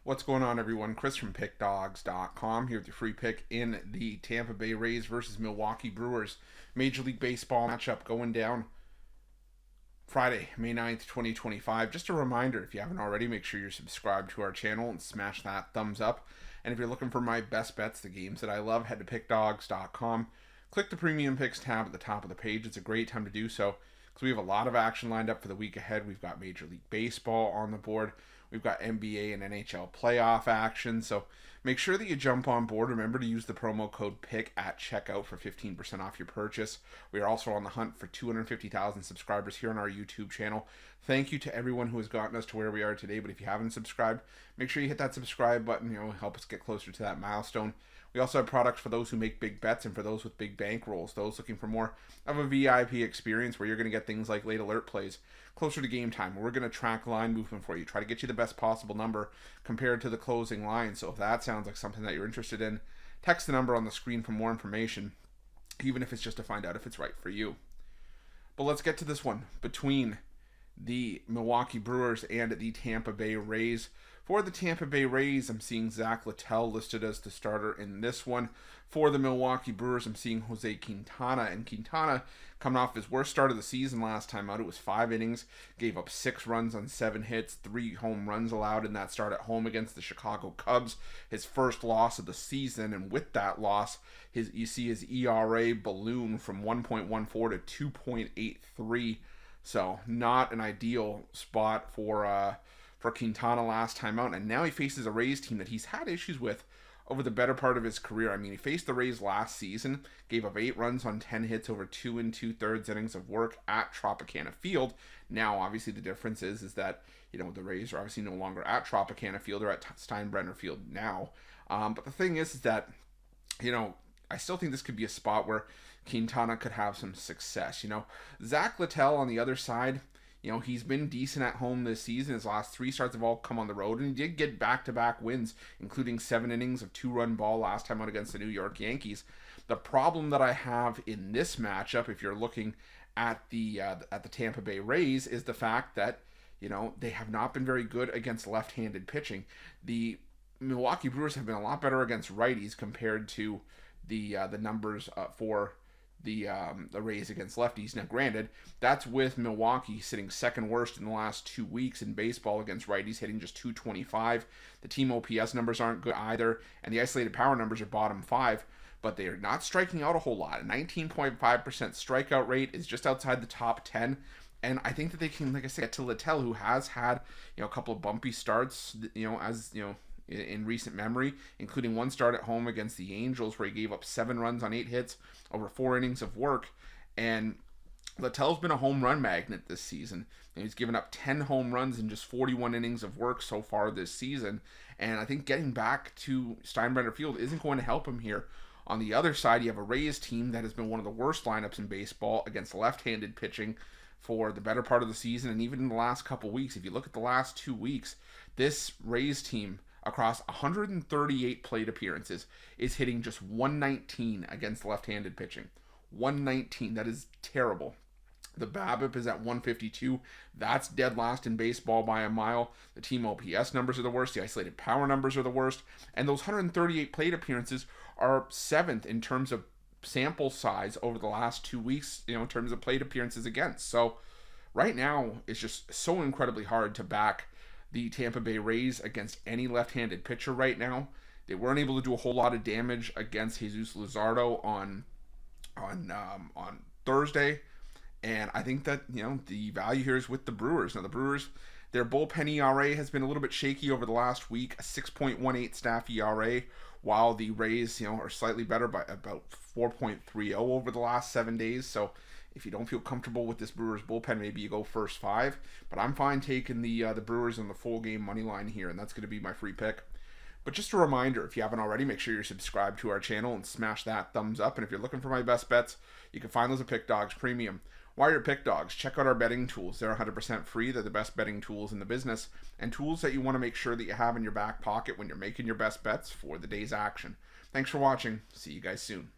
What's going on, everyone? Chris from Pickdawgz.com here with your free pick in the Tampa Bay Rays versus Milwaukee Brewers Major League Baseball matchup going down Friday, May 9th, 2025. Just a reminder, if you haven't already, make sure you're subscribed to our channel and smash that thumbs up. And if you're looking for my best bets, the games that I love, head to Pickdawgz.com. Click the Premium Picks tab at the top of the page. It's a great time to do so because we have a lot of action lined up for the week ahead. We've got Major League Baseball on the board. We've got NBA and NHL playoff action. So make sure that you jump on board. Remember to use the promo code PICK at checkout for 15% off your purchase. We are also on the hunt for 250,000 subscribers here on our YouTube channel. Thank you to everyone who has gotten us to where we are today. But if you haven't subscribed, make sure you hit that subscribe button. Help us get closer to that milestone. We also have products for those who make big bets and for those with big bankrolls, those looking for more of a VIP experience where you're going to get things like late alert plays closer to game time. We're going to track line movement for you, try to get you the best possible number compared to the closing line. So if that sounds like something that you're interested in, text the number on the screen for more information, even if it's just to find out if it's right for you. But let's get to this one between the Milwaukee Brewers and the Tampa Bay Rays. For the Tampa Bay Rays, I'm seeing Zach Littell listed as the starter in this one. For the Milwaukee Brewers, I'm seeing Jose Quintana. And Quintana, coming off his worst start of the season last time out, it was 5 innings, gave up 6 runs on 7 hits, 3 home runs allowed in that start at home against the Chicago Cubs. His first loss of the season, and with that loss, you see his ERA balloon from 1.14 to 2.83. So not an ideal spot for Quintana last time out, and now he faces a Rays team that he's had issues with over the better part of his career. I mean, he faced the Rays last season, gave up 8 runs on 10 hits over 2 2/3 innings of work at Tropicana Field. Now, obviously, the difference is that, the Rays are obviously no longer at Tropicana Field, they're at Steinbrenner Field now. But the thing is that, I still think this could be a spot where Quintana could have some success. Zach Littell on the other side, he's been decent at home this season. His last 3 starts have all come on the road, and he did get back-to-back wins, including 7 innings of 2-run ball last time out against the New York Yankees. The problem that I have in this matchup, if you're looking at the Tampa Bay Rays, is the fact that, they have not been very good against left-handed pitching. The Milwaukee Brewers have been a lot better against righties compared to the numbers for the Rays against lefties. Now, granted, that's with Milwaukee sitting second worst in the last 2 weeks in baseball against righties, hitting just .225. The team OPS numbers aren't good either, and the isolated power numbers are bottom 5, but they are not striking out a whole lot. A 19.5% strikeout rate is just outside the top 10, and I think that they can, like I said, get to Littell, who has had, a couple of bumpy starts, in recent memory, including 1 start at home against the Angels where he gave up 7 runs on 8 hits over 4 innings of work. And Littell's been a home run magnet this season. And he's given up 10 home runs in just 41 innings of work so far this season. And I think getting back to Steinbrenner Field isn't going to help him here. On the other side, you have a Rays team that has been one of the worst lineups in baseball against left-handed pitching for the better part of the season, and even in the last couple weeks. If you look at the last 2 weeks, this Rays team, across 138 plate appearances, is hitting just 119 against left-handed pitching. 119. That is terrible. The BABIP is at 152. That's dead last in baseball by a mile. The team OPS numbers are the worst. The isolated power numbers are the worst. And those 138 plate appearances are 7th in terms of sample size over the last 2 weeks, in terms of plate appearances against. So right now, it's just so incredibly hard to back the Tampa Bay Rays against any left-handed pitcher right now. They weren't able to do a whole lot of damage against Jesus Luzardo on Thursday, and I think that the value here is with the Brewers. Now the Brewers, their bullpen ERA has been a little bit shaky over the last week, a 6.18 staff ERA, while the Rays are slightly better by about 4.30 over the last 7 days. So if you don't feel comfortable with this Brewers bullpen, maybe you go first 5. But I'm fine taking the Brewers on the full game money line here, and that's going to be my free pick. But just a reminder, if you haven't already, make sure you're subscribed to our channel and smash that thumbs up. And if you're looking for my best bets, you can find those at Pick Dawgz Premium. While you're at Pick Dawgz, check out our betting tools. They're 100% free. They're the best betting tools in the business, and tools that you want to make sure that you have in your back pocket when you're making your best bets for the day's action. Thanks for watching. See you guys soon.